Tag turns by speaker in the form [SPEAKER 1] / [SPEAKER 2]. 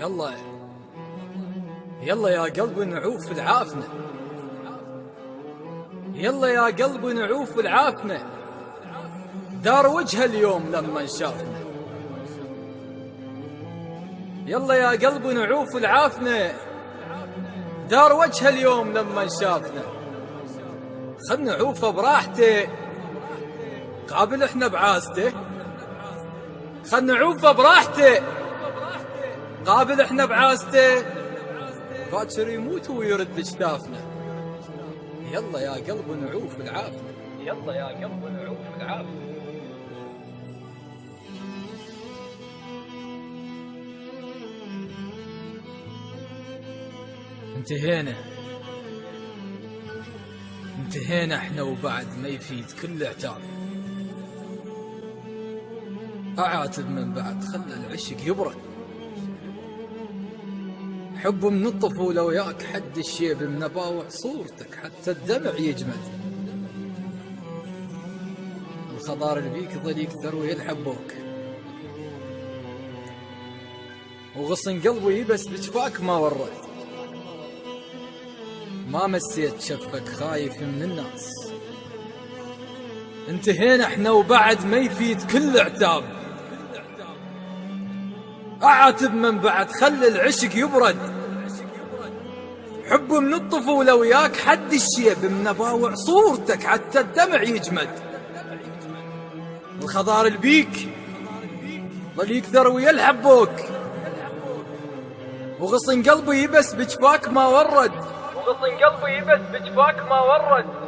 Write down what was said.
[SPEAKER 1] يلا يلا يا قلب نعوف العافنة، يلا يا قلب نعوف العافنة، دار وجه اليوم لما شافنا. يلا يا قلب نعوف العافنة، دار وجه اليوم لما شافنا. خل نعوفه براحته قابل احنا بعازته، خل نعوفه براحته قابل احنا بعازته، باكر يموت ويرد جتافنا. يلا يا قلب نعوف العافنة، يلا يا قلب نعوف العافنة. انتهينا احنا وبعد ما يفيد كل عتاب. اعاتب من بعد خلى العشق يبرد، حب من الطفولة وياك حد الشيب من باوع صورتك حتى الدمع يجمد. الخضار اللي بيك ظل يكثر ويلحبوك، وغصن قلبي بس بجفاك ما ورد. ما مسيت شفك خايف من الناس. انتهينا احنا وبعد ما يفيد كل عتاب. اعاتب من بعد خلي العشق يبرد، حب من الطفولة وياك حد الشيب من باوع صورتك حتى الدمع يجمد. الخضار البيك ظل يكثر ويلحبوك، وغصن قلبي يبس بجفاك ما ورد، وغصن قلبي يبس بجفاك ما ورد.